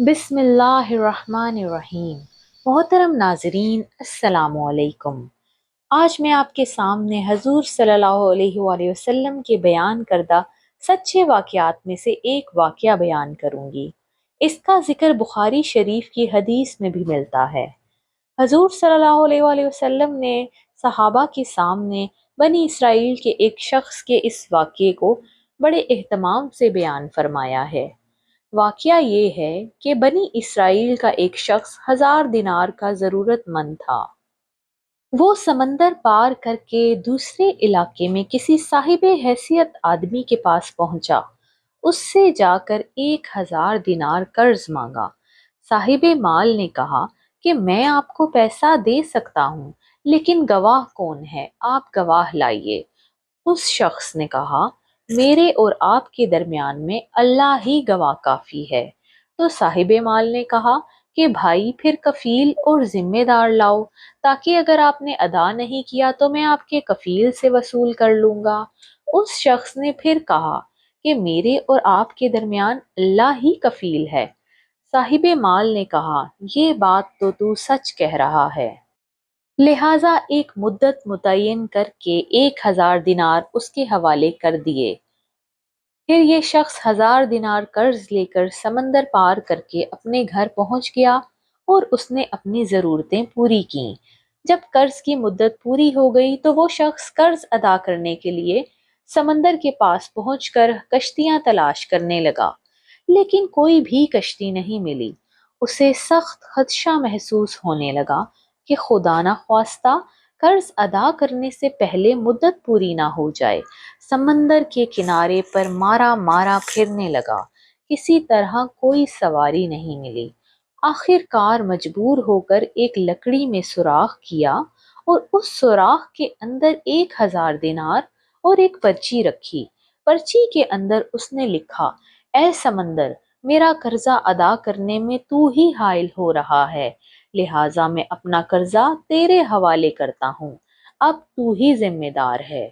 بسم اللہ الرحمن الرحیم۔ محترم ناظرین، السلام علیکم۔ آج میں آپ کے سامنے حضور صلی اللہ علیہ وآلہ وسلم کے بیان کردہ سچے واقعات میں سے ایک واقعہ بیان کروں گی۔ اس کا ذکر بخاری شریف کی حدیث میں بھی ملتا ہے۔ حضور صلی اللہ علیہ وآلہ وسلم نے صحابہ کے سامنے بنی اسرائیل کے ایک شخص کے اس واقعے کو بڑے اہتمام سے بیان فرمایا ہے۔ واقعہ یہ ہے کہ بنی اسرائیل کا ایک شخص 1000 دینار کا ضرورت مند تھا۔ وہ سمندر پار کر کے دوسرے علاقے میں کسی صاحب حیثیت آدمی کے پاس پہنچا۔ اس سے جا کر 1000 دینار قرض مانگا۔ صاحب مال نے کہا کہ میں آپ کو پیسہ دے سکتا ہوں، لیکن گواہ کون ہے؟ آپ گواہ لائیے۔ اس شخص نے کہا، میرے اور آپ کے درمیان میں اللہ ہی گواہ کافی ہے۔ تو صاحب مال نے کہا کہ بھائی پھر کفیل اور ذمہ دار لاؤ، تاکہ اگر آپ نے ادا نہیں کیا تو میں آپ کے کفیل سے وصول کر لوں گا۔ اس شخص نے پھر کہا کہ میرے اور آپ کے درمیان اللہ ہی کفیل ہے۔ صاحب مال نے کہا، یہ بات تو تو سچ کہہ رہا ہے۔ لہٰذا ایک مدت متعین کر کے 1000 دینار اس کے حوالے کر دیے۔ پھر یہ شخص 1000 دینار قرض لے کر سمندر پار کر کے اپنے گھر پہنچ گیا اور اس نے اپنی ضرورتیں پوری کیں۔ جب قرض کی مدت پوری ہو گئی تو وہ شخص قرض ادا کرنے کے لیے سمندر کے پاس پہنچ کر کشتیاں تلاش کرنے لگا، لیکن کوئی بھی کشتی نہیں ملی۔ اسے سخت خدشہ محسوس ہونے لگا کہ خدا نہ خواستہ قرض ادا کرنے سے پہلے مدت پوری نہ ہو جائے۔ سمندر کے کنارے پر مارا مارا پھرنے لگا، کسی طرح کوئی سواری نہیں ملی۔ آخر کار مجبور ہو کر ایک لکڑی میں سوراخ کیا اور اس سوراخ کے اندر 1000 دینار اور ایک پرچی رکھی۔ پرچی کے اندر اس نے لکھا، اے سمندر، میرا قرضہ ادا کرنے میں تو ہی حائل ہو رہا ہے، لہٰذا میں اپنا قرضہ تیرے حوالے کرتا ہوں، اب تو ہی ذمہ دار ہے۔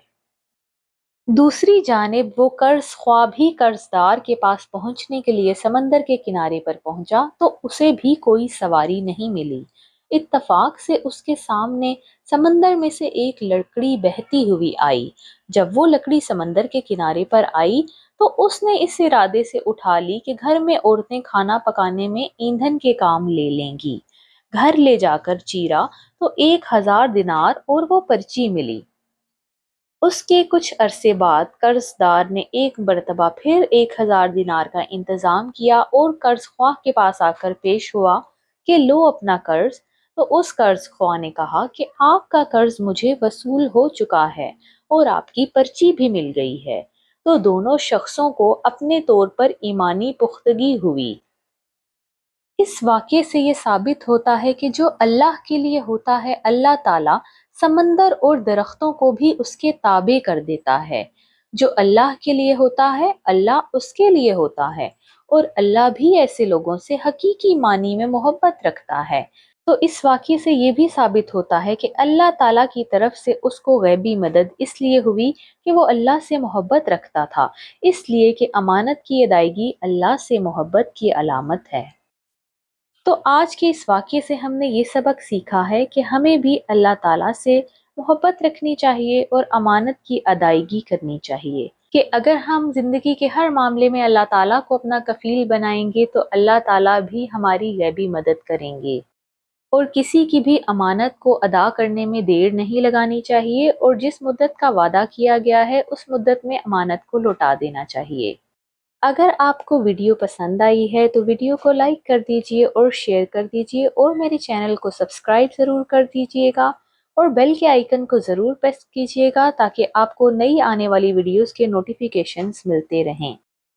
دوسری جانب وہ قرض خواہ بھی قرض دار کے پاس پہنچنے کے لیے سمندر کے کنارے پر پہنچا تو اسے بھی کوئی سواری نہیں ملی۔ اتفاق سے اس کے سامنے سمندر میں سے ایک لکڑی بہتی ہوئی آئی۔ جب وہ لکڑی سمندر کے کنارے پر آئی تو اس نے اس ارادے سے اٹھا لی کہ گھر میں عورتیں کھانا پکانے میں ایندھن کے کام لے لیں گی۔ گھر لے جا کر چیرا تو 1000 دینار اور وہ پرچی ملی۔ اس کے کچھ عرصے بعد قرض دار نے ایک مرتبہ پھر 1000 دینار کا انتظام کیا اور قرض خواہ کے پاس آ کر پیش ہوا کہ لو اپنا قرض۔ تو اس قرض خواہ نے کہا کہ آپ کا قرض مجھے وصول ہو چکا ہے اور آپ کی پرچی بھی مل گئی ہے۔ تو دونوں شخصوں کو اپنے طور پر ایمانی پختگی ہوئی۔ اس واقعے سے یہ ثابت ہوتا ہے کہ جو اللہ کے لیے ہوتا ہے، اللہ تعالیٰ سمندر اور درختوں کو بھی اس کے تابع کر دیتا ہے۔ جو اللہ کے لیے ہوتا ہے، اللہ اس کے لیے ہوتا ہے، اور اللہ بھی ایسے لوگوں سے حقیقی معنی میں محبت رکھتا ہے۔ تو اس واقعے سے یہ بھی ثابت ہوتا ہے کہ اللہ تعالیٰ کی طرف سے اس کو غیبی مدد اس لیے ہوئی کہ وہ اللہ سے محبت رکھتا تھا، اس لیے کہ امانت کی ادائیگی اللہ سے محبت کی علامت ہے۔ تو آج کے اس واقعے سے ہم نے یہ سبق سیکھا ہے کہ ہمیں بھی اللہ تعالیٰ سے محبت رکھنی چاہیے اور امانت کی ادائیگی کرنی چاہیے، کہ اگر ہم زندگی کے ہر معاملے میں اللہ تعالیٰ کو اپنا کفیل بنائیں گے تو اللہ تعالیٰ بھی ہماری غیبی مدد کریں گے، اور کسی کی بھی امانت کو ادا کرنے میں دیر نہیں لگانی چاہیے، اور جس مدت کا وعدہ کیا گیا ہے اس مدت میں امانت کو لوٹا دینا چاہیے۔ اگر آپ کو ویڈیو پسند آئی ہے تو ویڈیو کو لائک کر دیجئے اور شیئر کر دیجئے، اور میرے چینل کو سبسکرائب ضرور کر دیجئے گا، اور بیل کے آئیکن کو ضرور پریس کیجئے گا تاکہ آپ کو نئی آنے والی ویڈیوز کے نوٹیفیکیشنز ملتے رہیں۔